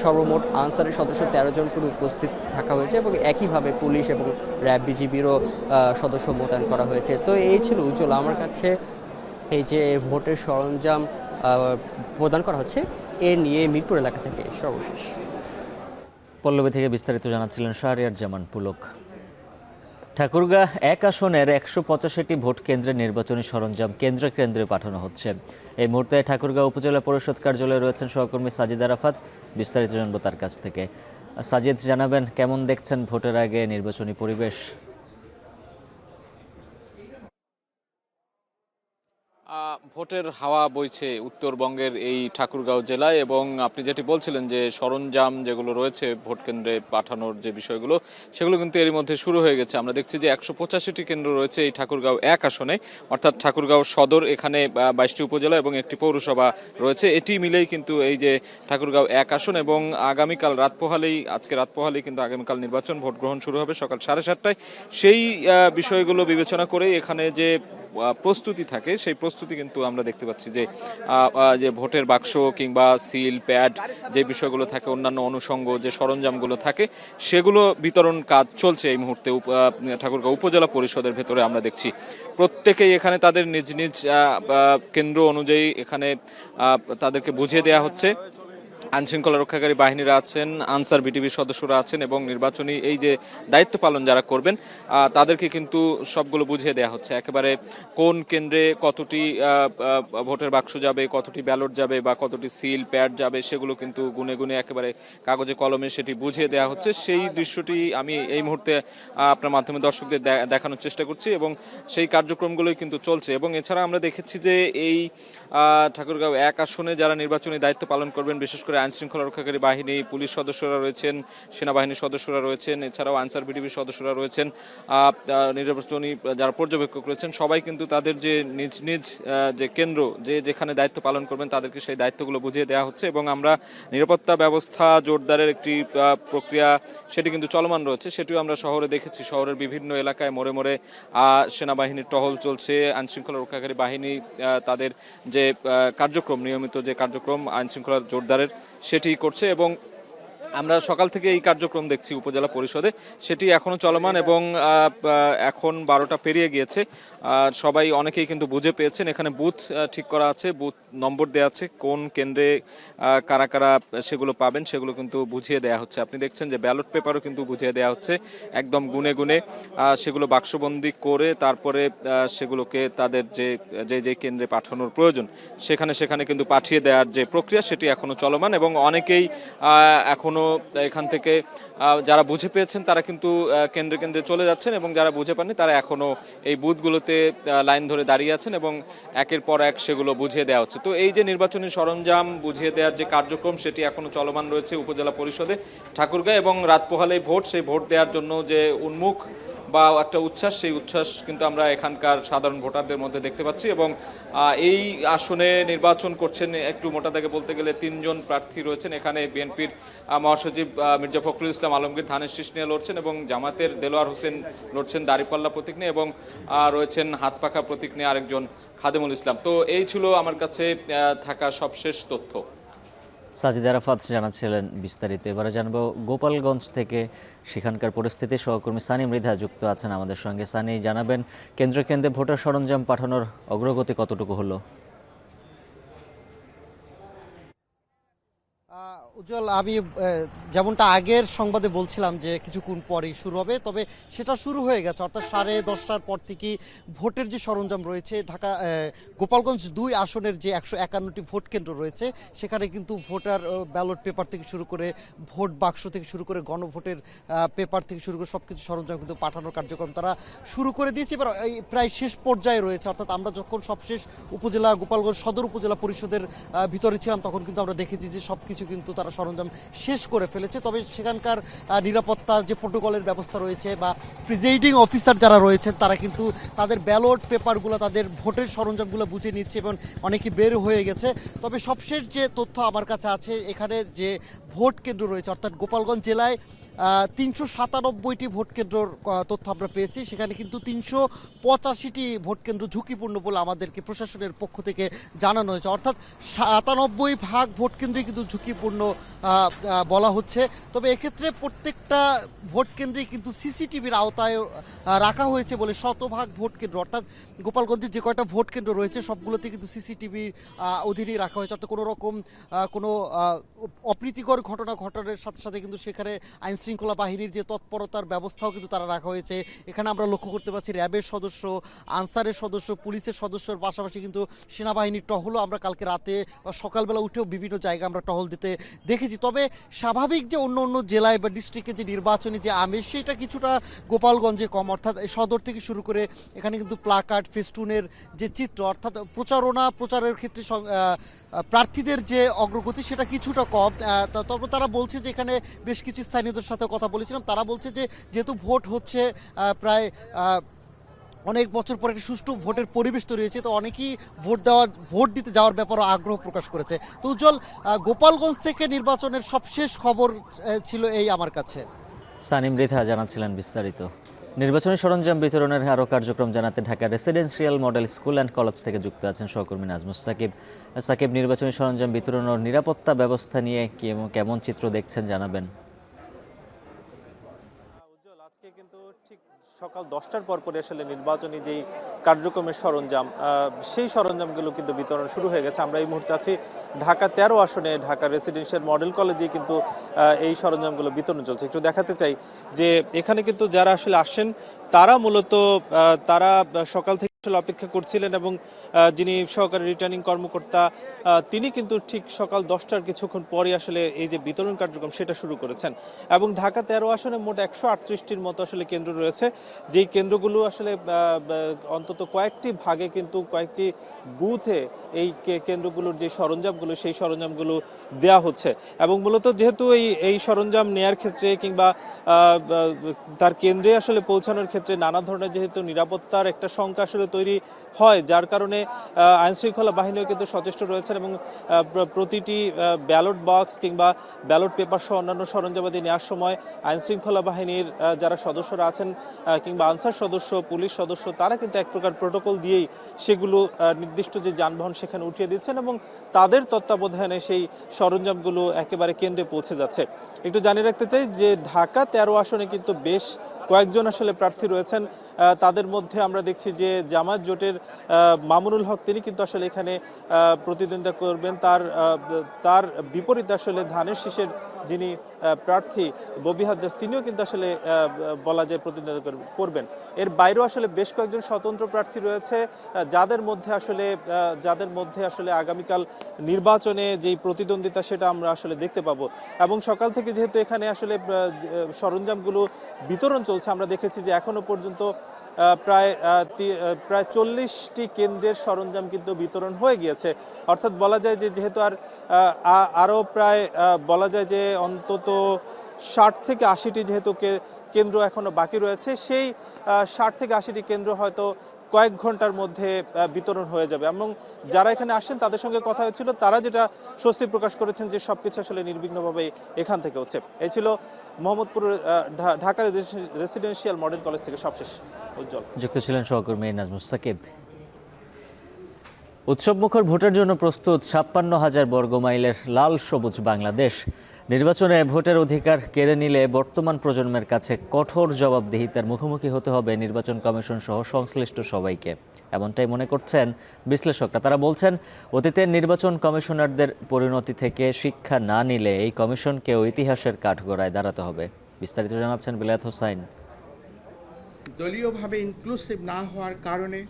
সর্বমোট আনসারের সদস্য 13 জন করে উপস্থিত থাকা হয়েছে এবং একইভাবে পুলিশ এবং র্যাব, বিজিবিরও সদস্য মোতায়েন করা হয়েছে। তো এই ছিল উজ্জ্বল আমার কাছে এই যে ভোটের সরঞ্জাম প্রদান করা হচ্ছে। এ নিয়ে মিরপুর এলাকা থেকে সর্বশেষ। পল্লবী থেকে বিস্তারিত জানাচ্ছিলেন শাহরিয়ার জামান পুলক। ঠাকুরগাঁ 1 আসনের 185টি ভোট কেন্দ্রের নির্বাচনী সরঞ্জাম কেন্দ্রে কেন্দ্রে পাঠানো হচ্ছে। এই মুহূর্তে ঠাকুরগাঁও উপজেলা পরিষদ কার্যালয়ে রয়েছেন সহকর্মী সাজিদ আরাফাত। বিস্তারিত জানবো তার কাছ থেকে। সাজিদ, জানাবেন কেমন দেখছেন ভোটের আগে নির্বাচনী পরিবেশ? ভোটের হাওয়া বইছে উত্তরবঙ্গের এই ঠাকুরগাঁও জেলায়, এবং আপনি যেটি বলছিলেন যে সরঞ্জাম যেগুলো রয়েছে ভোট কেন্দ্রে পাঠানোর যে বিষয়গুলো, সেগুলো কিন্তু এরই মধ্যে শুরু হয়ে গেছে। আমরা দেখছি যে 185টি কেন্দ্র রয়েছে এই ঠাকুরগাঁও 1 আসনে, অর্থাৎ ঠাকুরগাঁও সদর, এখানে 22টি উপজেলা এবং একটি পৌরসভা রয়েছে। এটি মিলেই কিন্তু এই যে ঠাকুরগাঁও 1 আসন, এবং আগামীকাল আজকে রাত পোহালেই কিন্তু আগামীকাল নির্বাচন, ভোট গ্রহণ শুরু হবে সকাল 7:30টায়। সেই বিষয়গুলো বিবেচনা করে এখানে যে প্রস্তুতি থাকে, সেই প্রস্তুতি কিন্তু আমরা দেখতে পাচ্ছি যে ভোটের বাক্স কিংবা সিল প্যাড যে বিষয়গুলো থাকে, অন্যান্য অনুষঙ্গ যে সরঞ্জামগুলো থাকে, সেগুলো বিতরণ কাজ চলছে এই মুহূর্তে ঠাকুরগাঁও উপজেলা পরিষদের ভেতরে। আমরা দেখছি প্রত্যেকেই এখানে তাদের নিজ নিজ কেন্দ্র অনুযায়ী এখানে তাদেরকে বুঝিয়ে দেওয়া হচ্ছে। আইনশৃঙ্খলা রক্ষাকারী বাহিনীরা আছেন, আনসার বিটিভির সদস্যরা আছেন, এবং নির্বাচনী এই যে দায়িত্ব পালন যারা করবেন তাদেরকে কিন্তু সবগুলো বুঝিয়ে দেওয়া হচ্ছে। একেবারে কোন কেন্দ্রে কতটি ভোটের বাক্স যাবে, কতটি ব্যালট যাবে বা কতটি সিল প্যাড যাবে, সেগুলো কিন্তু গুনে গুনে একেবারে কাগজে কলমে সেটি বুঝিয়ে দেওয়া হচ্ছে। সেই দৃশ্যটি আমি এই মুহূর্তে আপনার মাধ্যমে দর্শকদের দেখানোর চেষ্টা করছি, এবং সেই কার্যক্রমগুলোই কিন্তু চলছে। এবং এছাড়া আমরা দেখেছি যে এই ঠাকুরগাঁও 1 আসনে যারা নির্বাচনী দায়িত্ব পালন করবেন, বিশেষ করে আইনশৃঙ্খলা রক্ষাকারী বাহিনী, পুলিশ সদস্যরা রয়েছেন, সেনাবাহিনীর সদস্যরা রয়েছেন, এছাড়াও আনসার বিটিভির সদস্যরা রয়েছেন, নির্বাচনী যারা পর্যবেক্ষক রয়েছেন, সবাই কিন্তু তাদের যে নিজ নিজ যে কেন্দ্র যেখানে দায়িত্ব পালন করবেন তাদেরকে সেই দায়িত্বগুলো বুঝিয়ে দেওয়া হচ্ছে। এবং আমরা নিরাপত্তা ব্যবস্থা জোরদারের একটি প্রক্রিয়া সেটি কিন্তু চলমান রয়েছে, সেটিও আমরা শহরে দেখেছি। শহরের বিভিন্ন এলাকায় মোড়ে মোড়ে সেনাবাহিনীর টহল চলছে, আইনশৃঙ্খলা রক্ষাকারী বাহিনী তাদের যে কার্যক্রম, নিয়মিত যে কার্যক্রম আইনশৃঙ্খলা জোরদারের, সেটি করছে। এবং আমরা সকাল থেকে এই কার্যক্রম দেখছি উপজেলা পরিষদে, সেটি এখনো চলমান, এবং এখন 12টা পেরিয়ে গিয়েছে। সবাই অনেকেই কিন্তু বুঝে পেয়েছেন। এখানে বুথ ঠিক করা আছে, বুথ নম্বর দেওয়া আছে, কোন কেন্দ্রে কারা কারা সেগুলো পাবেন সেগুলো কিন্তু বুঝিয়ে দেওয়া হচ্ছে। আপনি দেখছেন যে ব্যালট পেপারও কিন্তু বুঝিয়ে দেওয়া হচ্ছে, একদম গুনে গুনে সেগুলো বাক্সবন্দি করে তারপরে সেগুলোকে তাদের যে কেন্দ্রে পাঠানোর প্রয়োজন সেখানে কিন্তু পাঠিয়ে দেওয়ার যে প্রক্রিয়া, সেটি এখনো চলমান। এবং অনেকেই এখনো এখান থেকে যারা বুঝে পেয়েছেন তারা কিন্তু কেন্দ্রে কেন্দ্রে চলে যাচ্ছেন, এবং যারা বুঝে পাননি তারা এখনো এই বুথগুলোতে লাইন ধরে দাঁড়িয়ে আছেন, এবং একের পর এক সেগুলো বুঝিয়ে দেওয়া হচ্ছে। তো এই যে নির্বাচনী সরঞ্জাম বুঝিয়ে দেওয়ার যে কার্যক্রম, সেটি এখনো চলমান রয়েছে উপজেলা পরিষদে ঠাকুরগাঁও। এবং রাত পোহালেই ভোট, সেই ভোট দেওয়ার জন্য যে উন্মুখ বা একটা উচ্ছ্বাস, সেই উচ্ছ্বাস কিন্তু আমরা এখানকার সাধারণ ভোটারদের মধ্যে দেখতে পাচ্ছি। এবং এই আসনে নির্বাচন করছেন, একটু মোটা দাগে বলতে গেলে 3 জন প্রার্থী রয়েছেন। এখানে বিএনপির মহাসচিব মির্জা ফখরুল ইসলাম আলমগীর ধানের শীষ নিয়ে লড়ছেন, এবং জামাতের দেলোয়ার হোসেন লড়ছেন দাঁড়িপাল্লা প্রতীক নিয়ে, এবং রয়েছেন হাত পাখা প্রতীক নিয়ে আরেকজন খাদেমুল ইসলাম। তো এই ছিল আমার কাছে থাকা সবশেষ তথ্য। সাজিদ আরাফাত জানাচ্ছিলেন বিস্তারিত। এবারে জানবো গোপালগঞ্জ থেকে সেখানকার পরিস্থিতি। সহকর্মী সানি মৃধা যুক্ত আছেন আমাদের সঙ্গে। সানি, জানাবেন কেন্দ্রে কেন্দ্রে ভোটার সরঞ্জাম পাঠানোর অগ্রগতি কতটুকু হলো? উজ্জ্বল, আমি যেমনটা আগের সংবাদে বলছিলাম যে কিছুক্ষণ পরেই শুরু হবে, তবে সেটা শুরু হয়ে গেছে। অর্থাৎ 10:30টার পর থেকেই ভোটের যে সরঞ্জাম রয়েছে, ঢাকা গোপালগঞ্জ 2 আসনের যে 151টি ভোট কেন্দ্র রয়েছে, সেখানে কিন্তু ভোটার ব্যালট পেপার থেকে শুরু করে ভোট বাক্স থেকে শুরু করে গণভোটের পেপার থেকে শুরু করে সব কিছু সরঞ্জাম কিন্তু পাঠানোর কার্যক্রম তারা শুরু করে দিয়েছে। এবার প্রায় শেষ পর্যায়ে রয়েছে। অর্থাৎ আমরা যখন সবশেষ উপজেলা গোপালগঞ্জ সদর উপজেলা পরিষদের ভিতরে ছিলাম, তখন কিন্তু আমরা দেখেছি যে সব কিছু কিন্তু তারা সরঞ্জাম শেষ করে ফেলেছে। তবে সেখানকার নিরাপত্তার যে প্রোটোকলের ব্যবস্থা রয়েছে বা প্রিজাইডিং অফিসার যারা রয়েছেন, তারা কিন্তু তাদের ব্যালট পেপারগুলো, তাদের ভোটের সরঞ্জামগুলো বুঝে নিচ্ছে, এবং অনেকে বের হয়ে গেছে। তবে সবশেষ যে তথ্য আমার কাছে আছে, এখানে যে ভোট কেন্দ্র রয়েছে, অর্থাৎ গোপালগঞ্জ জেলায় 397টি ভোট কেন্দ্রর তথ্য আমরা পেয়েছি। সেখানে কিন্তু 385টি ভোট কেন্দ্র ঝুঁকিপূর্ণ বলে আমাদেরকে প্রশাসনের পক্ষ থেকে জানানো হয়েছে। অর্থাৎ 97% ভোট কেন্দ্রই কিন্তু ঝুঁকিপূর্ণ বলা হচ্ছে। তবে এক্ষেত্রে প্রত্যেকটা ভোট কেন্দ্রেই কিন্তু সিসিটিভির আওতায় রাখা হয়েছে বলে 100% ভোট কেন্দ্র, অর্থাৎ গোপালগঞ্জে যে কয়টা ভোট কেন্দ্র রয়েছে সবগুলোতে কিন্তু সিসিটিভি অধীনেই রাখা হয়েছে। অর্থাৎ কোনো রকম কোনো অপ্রীতিকর ঘটনা ঘটানোর সাথে সাথে কিন্তু সেখানে আইন শৃঙ্খলা বাহিনীর যে তৎপরতার ব্যবস্থাও কিন্তু তারা রাখা হয়েছে। এখানে আমরা লক্ষ্য করতে পারছি র্যাবের সদস্য, আনসারের সদস্য, পুলিশের সদস্যর পাশাপাশি কিন্তু সেনাবাহিনীর টহলও আমরা কালকে রাতে বা সকালবেলা উঠেও বিভিন্ন জায়গায় আমরা টহল দিতে দেখেছি। তবে স্বাভাবিক যে অন্য অন্য জেলায় বা ডিস্ট্রিক্টে যে নির্বাচনী যে আমেজ সেটা কিছুটা গোপালগঞ্জে কম। অর্থাৎ সদর থেকে শুরু করে এখানে কিন্তু প্লাকার্ড, ফেস্টুনের যে চিত্র, অর্থাৎ প্রচারের ক্ষেত্রে প্রার্থীদের যে অগ্রগতি সেটা কিছুটা কম। তবে তারা বলছে যে এখানে বেশ কিছু স্থানীয়দের সাথে কথা বলেছিলাম, তারা বলছে যে যেহেতু ভোট হচ্ছে প্রায় অনেক বছর পরে একটি সুষ্ঠু ভোটের পরিবেশ তৈরি হয়েছে, তো অনেকেই ভোট দিতে যাওয়ার ব্যাপারে আগ্রহ প্রকাশ করেছে। তো উজ্জ্বল, গোপালগঞ্জ থেকে নির্বাচনের সবশেষ খবর ছিল এই আমার কাছে। সানিম মৃধা জানাচ্ছিলেন বিস্তারিত। নির্বাচনী সরঞ্জাম বিতরণের আরও কার্যক্রম জানাতে Dhaka residential model school and College থেকে যুক্ত আছেন সহকর্মী নাজমুস সাকিব। সাকিব, নির্বাচনী সরঞ্জাম বিতরণ ও নিরাপত্তা ব্যবস্থা নিয়ে কেমন চিত্র দেখছেন জানাবেন। আজকে কিন্তু ঠিক সকাল 10টার পর আসলে নির্বাচনী যেই কার্যক্রমের সরঞ্জাম সেই সরঞ্জামগুলো কিন্তু বিতরণ শুরু হয়ে গেছে। আমরা এই মুহূর্তে আছি ঢাকা 13 আসনে ঢাকা রেসিডেন্সিয়াল মডেল কলেজে কিন্তু এই সরঞ্জামগুলো বিতরণ চলছে। একটু দেখাতে চাই যে এখানে কিন্তু যারা আসলে আসেন তারা মূলত তারা সকাল থেকে অপেক্ষা করছিলেন এবং যিনি সহকারী রিটার্নিং কর্মকর্তা তিনি কিন্তু ঠিক সকাল 10টার কিছুক্ষণ পরই আসলে এই যে বিতরণ কার্যক্রম সেটা শুরু করেছেন। এবং ঢাকা 13 আসনে মোট 138টির মতো আসলে কেন্দ্র রয়েছে, যেই কেন্দ্রগুলো আসলে অন্তত কয়েকটি ভাগে কিন্তু কয়েকটি বুথে এই কেন্দ্রগুলোর যে সরঞ্জামগুলো সেই সরঞ্জামগুলো দেয়া হচ্ছে। এবং মূলত যেহেতু এই সরঞ্জাম নেয়ার ক্ষেত্রে কিংবা তার কেন্দ্রে আসলে পৌঁছানোর ক্ষেত্রে নানা ধরনের যেহেতু নিরাপত্তার একটা শঙ্কা আসলে তৈরি হয়, যার কারণে আইনশৃঙ্খলা বাহিনীও কিন্তু সচেষ্ট রয়েছেন এবং প্রতিটি ব্যালট বক্স কিংবা ব্যালট পেপার সহ অন্যান্য সরঞ্জামাদি নেওয়ার সময় আইনশৃঙ্খলা বাহিনীর যারা সদস্যরা আছেন কিংবা আনসার সদস্য, পুলিশ সদস্য তারা কিন্তু এক প্রকার প্রোটোকল দিয়েই সেগুলো নির্দিষ্ট যে যানবাহন সেখানে উঠিয়ে দিচ্ছেন এবং তাদের তত্ত্বাবধানে সেই সরঞ্জামগুলো একেবারে কেন্দ্রে পৌঁছে যাচ্ছে। একটু জানিয়ে রাখতে চাই যে ঢাকা 13 আসনে কিন্তু বেশ কয়েকজন আসলে প্রার্থী রয়েছেন। তাদের মধ্যে আমরা দেখছি যে জামায়াত জোটের মামুনুল হক তিনি কিন্তু আসলে এখানে প্রতিদ্বন্দ্বিতা করবেন। তার বিপরীতে আসলে ধানের শীষের যিনি প্রার্থী ববি হাজ্জাজ তিনিও কিন্তু আসলে বলা যায় প্রতিদ্বন্দ্বিতা করবেন। এর বাইরেও আসলে বেশ কয়েকজন স্বতন্ত্র প্রার্থী রয়েছে যাদের মধ্যে আসলে আগামীকাল নির্বাচনে যেই প্রতিদ্বন্দ্বিতা সেটা আমরা আসলে দেখতে পাবো। এবং সকাল থেকে যেহেতু এখানে আসলে সরঞ্জামগুলো বিতরণ চলছে, আমরা দেখেছি যে এখনো পর্যন্ত প্রায় 40টি কেন্দ্রের সরঞ্জাম কিন্তু বিতরণ হয়ে গিয়েছে। অর্থাৎ বলা যায় যে যেহেতু আরও প্রায় বলা যায় যে অন্তত 60 থেকে 80টি যেহেতু কেন্দ্র এখনো বাকি রয়েছে, সেই 60 থেকে 80টি কেন্দ্র হয়তো কয়েক ঘন্টার মধ্যে বিতরণ হয়ে যাবে। এবং যারা এখানে আসেন তাদের সঙ্গে কথা হয়েছিল, তারা যেটা স্বস্তি প্রকাশ করেছেন যে সবকিছু আসলে নির্বিঘ্নভাবে এখান থেকে হচ্ছে। এই ছিল Mohammadpur Dhaka residential model college থেকে সবশেষ। উজ্জ্বল যুক্ত ছিলেন সহকর্মী নাজমুস সাকিব। উৎসবমুখর ভোটের জন্য প্রস্তুত 56,000 বর্গমাইলের লাল সবুজ বাংলাদেশ। নির্বাচনে ভোটের অধিকার কেড়ে নিলে বর্তমান প্রজন্মের কাছে কঠোর জবাবদিহিতার মুখোমুখি হতে হবে নির্বাচন কমিশন সহ সংশ্লিষ্ট সবাইকে, এমনটাই মনে করছেন বিশ্লেষকরা। তারা বলছেন অতীতের নির্বাচন কমিশনারদের পরিণতি থেকে শিক্ষা না নিলে এই কমিশনকেও ইতিহাসের কাঠগড়ায় দাঁড়াতে হবে। বিস্তারিত জানাচ্ছেন বিলাত হোসাইন। দলীয়ভাবে ইনক্লুসিভ না হওয়ার কারণে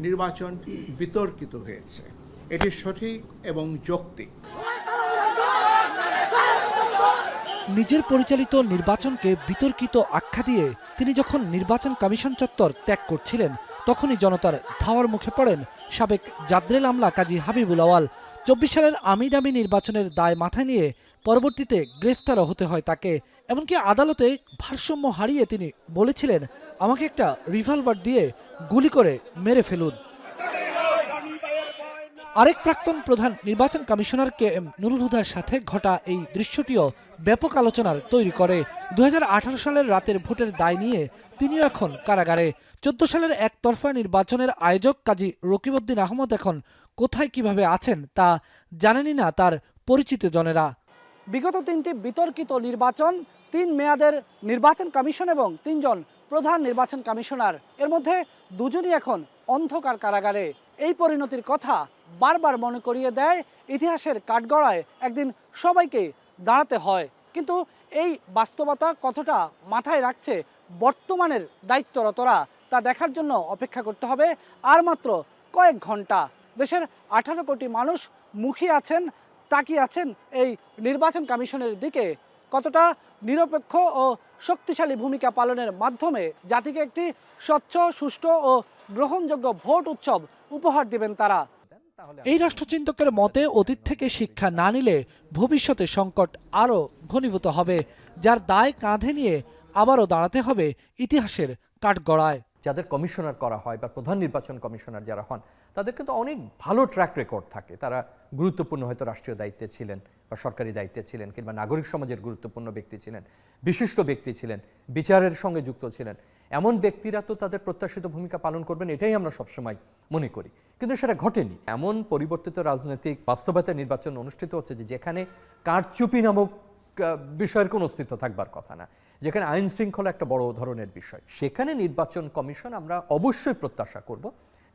নির্বাচন বিতর্কিত হয়েছে, এটি সঠিক এবং যৌক্তিক। নিজের পরিচালিত নির্বাচনকে বিতর্কিত আখ্যা দিয়ে তিনি যখন নির্বাচন কমিশন চত্বর ত্যাগ করছিলেন তখনই জনতার ধাওয়ার মুখে পড়েন সাবেক জাদ্রেল আমলা কাজী হাবিবুল আওয়াল। 24 সালের আমিরামি নির্বাচনের দায় মাথায় নিয়ে পরবর্তীতে গ্রেফতারও হতে হয় তাকে। এমনকি আদালতে ভারসাম্য হারিয়ে তিনি বলেছিলেন, আমাকে একটা রিভলভার দিয়ে গুলি করে মেরে ফেলুন। আরেক প্রাক্তন প্রধান নির্বাচন কমিশনার কে এম নুরুল হুদার সাথে ঘটা এই দৃশ্যটিও ব্যাপক আলোচনার তৈরি করে। 2018 সালের রাতের ভোটের দায় নিয়ে তিনিও এখন কারাগারে। 14 সালের একতরফা নির্বাচনের আয়োজক কাজী রকিবউদ্দিন আহমদ এখন কোথায় কিভাবে আছেন তা জানেনই না তার পরিচিত জনেরা। বিগত 3টি বিতর্কিত নির্বাচন, 3 মেয়াদের নির্বাচন কমিশন এবং 3 জন প্রধান নির্বাচন কমিশনার, এর মধ্যে 2জনই এখন অন্ধকার কারাগারে। এই পরিণতির কথা বারবার মনে করিয়ে দেয় ইতিহাসের কাঠগড়ায় একদিন সবাইকে দাঁড়াতে হয়। কিন্তু এই বাস্তবতা কতটা মাথায় রাখছে বর্তমানের দায়িত্বরতরা তা দেখার জন্য অপেক্ষা করতে হবে আর মাত্র কয়েক ঘন্টা। দেশের 18 কোটি মানুষ মুখিয়ে আছেন, তাকিয়ে আছেন এই নির্বাচন কমিশনের দিকে। কতটা নিরপেক্ষ ও শক্তিশালী ভূমিকা পালনের মাধ্যমে জাতিকে একটি স্বচ্ছ, সুষ্ঠু ও গ্রহণযোগ্য ভোট উৎসব উপহার দিবেন তারা। এই রাষ্ট্রচিন্তকের মতে অতীত থেকে শিক্ষা না নিলে ভবিষ্যতে সংকট আরও ঘনীভূত হবে, যার দায় কাঁধে নিয়ে আবারও দাঁড়াতে হবে ইতিহাসের কাঠগড়ায়। যাদের কমিশনার করা হয় বা প্রধান নির্বাচন কমিশনার যারা হন, তাদের কিন্তু অনেক ভালো ট্র্যাক রেকর্ড থাকে। তারা গুরুত্বপূর্ণ হয়তো রাষ্ট্রীয় দায়িত্বে ছিলেন বা সরকারি দায়িত্বে ছিলেন, কিংবা নাগরিক সমাজের গুরুত্বপূর্ণ ব্যক্তি ছিলেন, বিশিষ্ট ব্যক্তি ছিলেন, বিচারের সঙ্গে যুক্ত ছিলেন। এমন ব্যক্তিরা তো তাদের প্রত্যাশিত ভূমিকা পালন করবেন, এটাই আমরা সবসময় মনে করি, কিন্তু সেটা ঘটেনি। এমন পরিবর্তিত রাজনৈতিক বাস্তবতায় নির্বাচন অনুষ্ঠিত হচ্ছে যেখানে কারচুপি নামক বিষয়ের কোনো অস্তিত্ব থাকবার কথা না, যেখানে আইন শৃঙ্খলা একটা বড় ধরনের বিষয়। সেখানে নির্বাচন কমিশন আমরা অবশ্যই প্রত্যাশা করব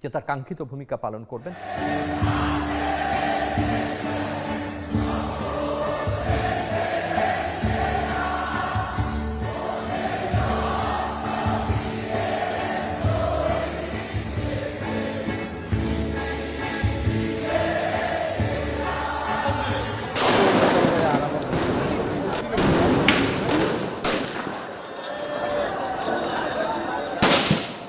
যে তার কাঙ্ক্ষিত ভূমিকা পালন করবেন।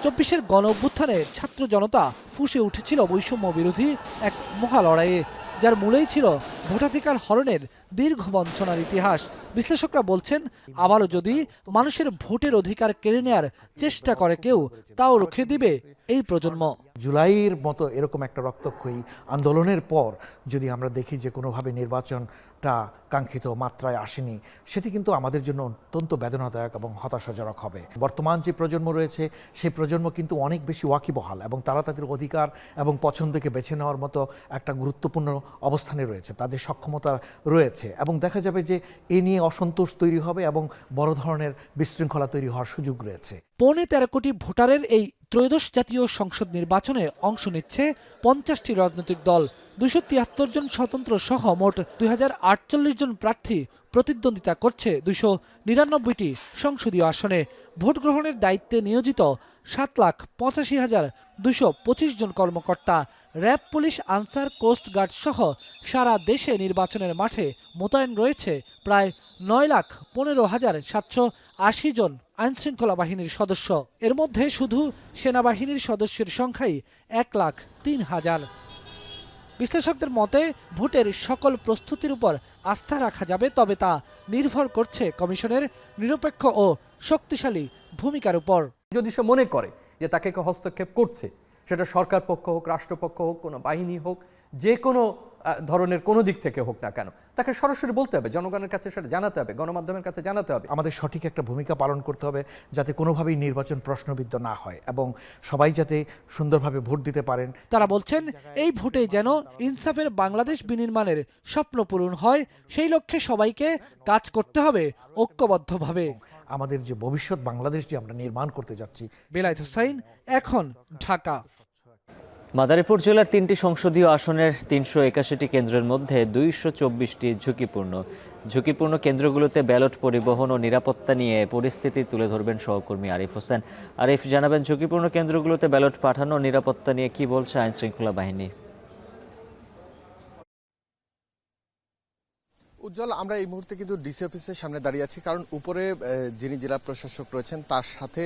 চব্বিশের গণ অভ্যুত্থানে ছাত্র জনতা ফুঁসে উঠেছিল বৈষম্য বিরোধী এক মহা লড়াইয়ে, যার মূলেই ছিল ভোটাধিকার হরণের দীর্ঘ বঞ্চনার ইতিহাস। বিশ্লেষকরা বলছেন, আবারও যদি মানুষের ভোটের অধিকার কেড়ে নেয়ার চেষ্টা করে কেউ, তাও রুখে দিবে এই প্রজন্ম। জুলাইয়ের মতো এরকম একটা রক্তক্ষয়ী আন্দোলনের পর যদি আমরা দেখি যে কোনোভাবে নির্বাচনটা কাঙ্ক্ষিত মাত্রায় আসেনি, সেটি কিন্তু আমাদের জন্য অত্যন্ত বেদনাদায়ক এবং হতাশাজনক হবে। বর্তমান যে প্রজন্ম রয়েছে সেই প্রজন্ম কিন্তু অনেক বেশি ওয়াকিবহাল এবং তারা তাদের অধিকার এবং পছন্দকে বেছে নেওয়ার মতো একটা গুরুত্বপূর্ণ অবস্থানে রয়েছে, তাদের সক্ষমতা রয়েছে, এবং দেখা যাবে যে এ নিয়ে অসন্তোষ তৈরি হবে এবং বড় ধরনের বিশৃঙ্খলা তৈরি হওয়ার সুযোগ রয়েছে। 13.25 কোটি ভোটারের এই ত্রয়োদশ জাতীয় সংসদ নির্বাচনে অংশ নিচ্ছে 50টি রাজনৈতিক দল। 273 জন স্বতন্ত্র সহ মোট 2048 জন প্রার্থী প্রতিদ্বন্দ্বিতা করছে 299টি সংসদীয় আসনে। ভোট গ্রহণের দায়িত্বে নিয়োজিত 7,85,225 জন কর্মকর্তা। র্যাব, পুলিশ, আনসার, কোস্ট গার্ড সহ সারা দেশে নির্বাচনের মাঠে মোতায়েন রয়েছে প্রায় 9,15,780 জন আইনশৃঙ্খলা বাহিনীর সদস্য। এর মধ্যে শুধু সেনাবাহিনীর সদস্যের সংখ্যাই 1,03,000। বিশ্লেষকদের মতে ভোটের সকল প্রস্তুতির উপর আস্থা রাখা যাবে, তবে তা নির্ভর করছে কমিশনের নিরপেক্ষ ও শক্তিশালী ভূমিকার উপর। যদি সে মনে করে যে তাকে কেউ হস্তক্ষেপ করছে, সেটা সরকার পক্ষ হোক, রাষ্ট্রপক্ষ হোক, কোনো বাহিনী হোক, যে কোনো ধরনের কোনো দিক থেকে হোক না কেন, তাকে সরাসরি বলতে হবে, জনগণের কাছে সেটা জানাতে হবে, গণমাধ্যমের কাছে জানাতে হবে। আমাদের সঠিক একটা ভূমিকা পালন করতে হবে যাতে কোনোভাবেই নির্বাচন প্রশ্নবিদ্ধ না হয় এবং সবাই যাতে সুন্দরভাবে ভোট দিতে পারেন। তারা বলছেন, এই ভোটে যেন ইনসাফের বাংলাদেশ বিনির্মাণের স্বপ্ন পূরণ হয়, সেই লক্ষ্যে সবাইকে কাজ করতে হবে ঐক্যবদ্ধভাবে। আমাদের যে ভবিষ্যৎ বাংলাদেশ যে আমরা নির্মাণ করতে যাচ্ছি। বেলায়েত হোসাইন, এখন, ঢাকা। মাদারীপুর জেলার 3টি সংসদীয় আসনের 381টি কেন্দ্রের মধ্যে 224টি ঝুঁকিপূর্ণ কেন্দ্রগুলোতে ব্যালট পরিবহন ও নিরাপত্তা নিয়ে পরিস্থিতি তুলে ধরবেন সহকর্মী আরিফ হোসেন। আরিফ, জানাবেন ঝুঁকিপূর্ণ কেন্দ্রগুলোতে ব্যালট পাঠানো নিরাপত্তা নিয়ে কি বলছে আইন শৃঙ্খলা বাহিনী? উজ্জ্বল, আমরা এই মুহূর্তে কিন্তু ডিসি অফিসের সামনে দাঁড়িয়ে আছি, কারণ উপরে যিনি জেলা প্রশাসক রয়েছেন তার সাথে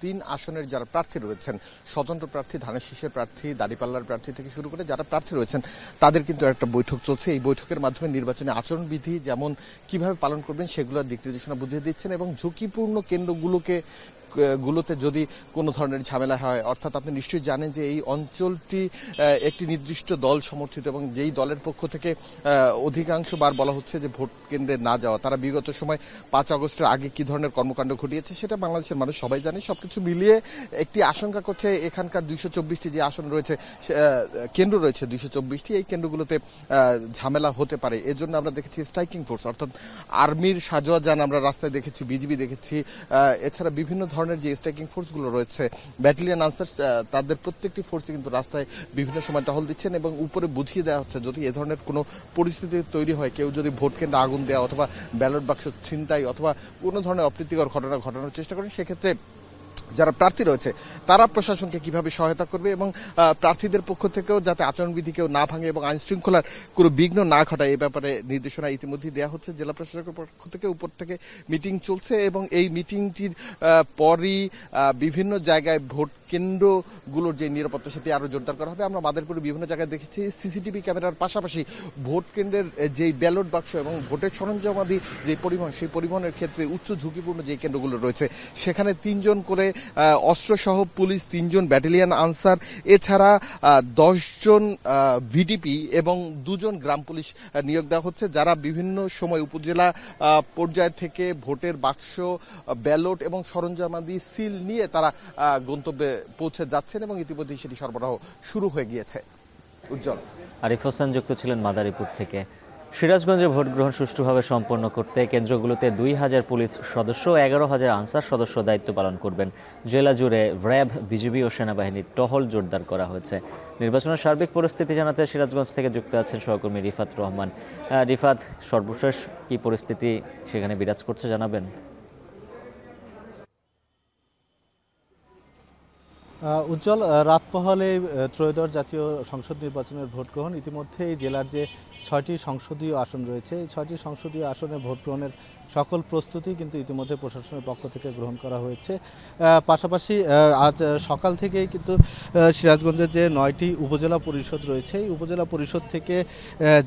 3 আসনের যারা প্রার্থী রয়েছেন, স্বতন্ত্র প্রার্থী, ধানের শীষের প্রার্থী, দাঁড়িপাল্লার প্রার্থী থেকে শুরু করে যারা প্রার্থী রয়েছেন তাদের কিন্তু একটা বৈঠক চলছে। এই বৈঠকের মাধ্যমে নির্বাচনী আচরণবিধি যেমন কিভাবে পালন করবেন সেগুলোর দিক নির্দেশনা বুঝিয়ে দিচ্ছেন এবং ঝুঁকিপূর্ণ কেন্দ্রগুলোকে গুলোতে যদি কোনো ধরনের ঝামেলা হয়, অর্থাৎ আপনি নিশ্চয়ই জানেন যে এই অঞ্চলটি একটি নির্দিষ্ট দল সমর্থিত এবং যেই দলের পক্ষ থেকে অধিকাংশবার বলা হচ্ছে যে ভোট কেন্দ্রে না যাওয়া, তারা বিগত সময় 5 আগস্টের আগে কি ধরনের কর্মকাণ্ড ঘটিয়েছে সেটা বাংলাদেশের মানুষ সবাই জানে। সবকিছু মিলিয়ে একটি আশঙ্কা করছে এখানকার 224টি যে আসন রয়েছে, কেন্দ্র রয়েছে 224টি, এই কেন্দ্রগুলোতে ঝামেলা হতে পারে। এর জন্য আমরা দেখেছি স্ট্রাইকিং ফোর্স অর্থাৎ আর্মির সাজোয়া যান আমরা রাস্তায় দেখেছি, বিজিবি দেখেছি, এছাড়া বিভিন্ন ধরনের যে স্ট্রাইকিং ফোর্সগুলো রয়েছে, ব্যাটালিয়ন আনসার, তাদের প্রত্যেকটি ফোর্সই কিন্তু রাস্তায় বিভিন্ন সময় টহল দিচ্ছেন এবং উপরে বুঝিয়ে দেওয়া হচ্ছে যদি এ ধরনের কোনো পরিস্থিতি তৈরি হয়, কেউ যদি ভোট কেন্দ্রে আগুন দেওয়া অথবা ব্যালট বাক্স ছিনতাই অথবা কোনো ধরনের অপ্রীতিকর ঘটনা ঘটানোর চেষ্টা করেন, সেক্ষেত্রে যারা প্রার্থী রয়েছে তারা প্রশাসনকে কিভাবে সহায়তা করবে এবং প্রার্থীদের পক্ষ থেকেও যাতে আচরণবিধি কেউ না ভাঙে এবং আইন শৃঙ্খলার কোনো বিঘ্ন না ঘটায় এই ব্যাপারে নির্দেশনা ইতিমধ্যেই দেওয়া হচ্ছে। জেলা প্রশাসকের পক্ষ থেকে উপর থেকে মিটিং চলছে এবং এই মিটিংটির পরই বিভিন্ন জায়গায় ভোট কেন্দ্রগুলোর যে নিরাপত্তা সেটি আরো জোরদার করা হবে। আমরা মাদারীপুরে বিভিন্ন জায়গায় দেখেছি সিসিটিভি ক্যামেরার পাশাপাশি ভোট কেন্দ্রের যেই ব্যালট বাক্স এবং ভোটের সরঞ্জামাদি যে পরিবহন, সেই পরিবহনের ক্ষেত্রে উচ্চ ঝুঁকিপূর্ণ যে কেন্দ্রগুলো রয়েছে সেখানে 3 জন করে অস্ত্রসহ পুলিশ, 3 জন ব্যাটালিয়ন আনসার, এছাড়া 10 জন ভিডিপি এবং 2 জন গ্রাম পুলিশ নিয়োগ দেওয়া হচ্ছে, যারা বিভিন্ন সময় উপজেলা পর্যায় থেকে ভোটের বাক্স, ব্যালট এবং সরঞ্জামাদি সিল নিয়ে তারা গন্তব্যে পৌঁছে যাচ্ছেন এবং ইতিমধ্যেই সেটি সরবরাহ শুরু হয়ে গিয়েছে। উজ্জ্বল। আরিফ হোসেন যুক্ত ছিলেন মাদারীপুর থেকে। সিরাজগঞ্জে ভোট গ্রহণ সুষ্ঠুভাবে সম্পন্ন করতে কেন্দ্রগুলোতে 2000 পুলিশ সদস্য ও 11,000 আনসার সদস্য দায়িত্ব পালন করবেন। জেলা জুড়ে র্যাব, বিজিবি ও সেনাবাহিনীর টহল জোরদার করা হয়েছে। নির্বাচনের সার্বিক পরিস্থিতি জানাতে সিরাজগঞ্জ থেকে যুক্ত আছেন সহকর্মী রিফাত রহমান। রিফাত, সর্বশেষ কি পরিস্থিতি সেখানে বিরাজ করছে জানাবেন? উজ্জ্বল, রাত পোহালে ত্রয়োদশ জাতীয় সংসদ নির্বাচনের ভোট গ্রহণ। ইতিমধ্যেই জেলার যে 6টি সংসদীয় আসন রয়েছে, এই 6টি সংসদীয় আসনে ভোট গ্রহণের সকল প্রস্তুতি কিন্তু ইতিমধ্যে প্রশাসনের পক্ষ থেকে গ্রহণ করা হয়েছে। পাশাপাশি আজ সকাল থেকেই কিন্তু সিরাজগঞ্জের যে 9টি উপজেলা পরিষদ রয়েছে, এই উপজেলা পরিষদ থেকে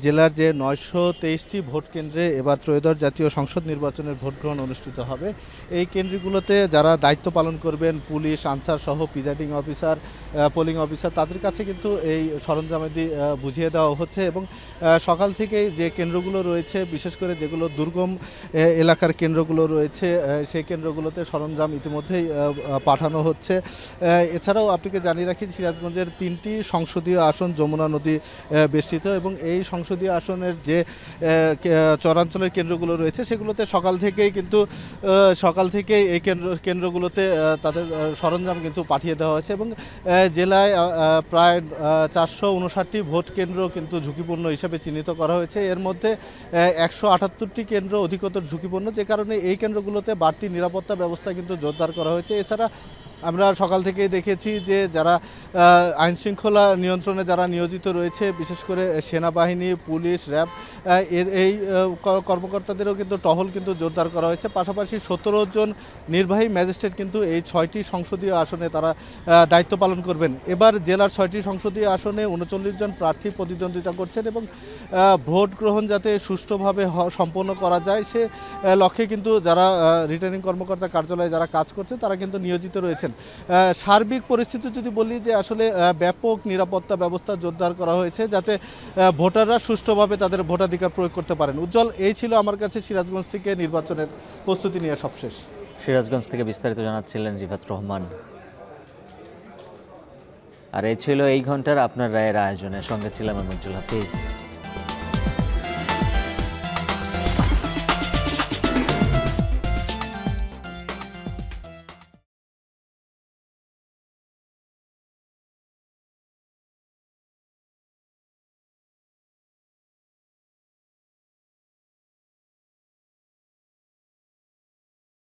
জেলার যে 923টি ভোট কেন্দ্রে এবার ত্রয়োদশ জাতীয় সংসদ নির্বাচনের ভোট গ্রহণ অনুষ্ঠিত হবে। এই কেন্দ্রগুলোতে যারা দায়িত্ব পালন করবেন, পুলিশ, আনসার সহ প্রিজাইডিং অফিসার, পোলিং অফিসার, তাদের কাছে কিন্তু এই সরঞ্জামাদি বুঝিয়ে দেওয়া হচ্ছে এবং সকাল থেকেই যে কেন্দ্রগুলো রয়েছে, বিশেষ করে যেগুলো দুর্গম এলাকার কেন্দ্রগুলো রয়েছে, সেই কেন্দ্রগুলোতে সরঞ্জাম ইতিমধ্যেই পাঠানো হচ্ছে। এছাড়াও আপনাকে জানিয়ে রাখি, সিরাজগঞ্জের 3টি সংসদীয় আসন যমুনা নদী বেষ্টিত এবং এই সংসদীয় আসনের যে চরাঞ্চলের কেন্দ্রগুলো রয়েছে সেগুলোতে সকাল থেকেই এই কেন্দ্রগুলোতে তাদের সরঞ্জাম কিন্তু পাঠিয়ে দেওয়া হয়েছে এবং জেলায় প্রায় 459টি ভোট কেন্দ্র কিন্তু ঝুঁকিপূর্ণ হিসেবে চিহ্নিত করা হয়েছে। এর মধ্যে 178টি কেন্দ্র অধিকতর ঝুঁকিপূর্ণ, যে কারণে এই কেন্দ্রগুলোতে বাড়তি নিরাপত্তা ব্যবস্থা কিন্তু জোরদার করা হয়েছে। এছাড়া আমরা সকাল থেকেই দেখেছি যে যারা আইন শৃঙ্খলা নিয়ন্ত্রণে যারা নিয়োজিত রয়েছে, বিশেষ করে সেনাবাহিনী, পুলিশ, র্যাব, এই কর্মকর্তাদেরও কিন্তু টহল কিন্তু জোরদার করা হয়েছে। পাশাপাশি 17 জন নির্বাহী ম্যাজিস্ট্রেট কিন্তু এই 6টি সংসদীয় আসনে তারা দায়িত্ব পালন করবেন। এবার জেলার 6টি সংসদীয় আসনে 39 জন প্রার্থী প্রতিদ্বন্দ্বিতা করছেন এবং ভোট গ্রহণ যাতে সুষ্ঠুভাবে সম্পন্ন করা যায় সে লক্ষ্যে কিন্তু যারা রিটার্নিং কর্মকর্তা কার্যালয়ে যারা কাজ করছে তারা কিন্তু নিয়োজিত রয়েছেন। সার্বিক পরিস্থিতি যদি বলি যে আসলে ব্যাপক নিরাপত্তা ব্যবস্থা জোরদার করা হয়েছে যাতে ভোটাররা সুষ্ঠুভাবে তাদের ভোটাধিকার প্রয়োগ করতে পারেন। উজ্জ্বল, এই ছিল আমার কাছে সিরাজগঞ্জ থেকে নির্বাচনের প্রস্তুতি নিয়ে সবশেষ। সিরাজগঞ্জ থেকে বিস্তারিত জানাচ্ছিলেন রিফাত রহমান। আর এই ছিল এই ঘন্টার আপনার রায়ের আয়োজনের সঙ্গে ছিলাম আমি উজ্জ্বল হাফিজ।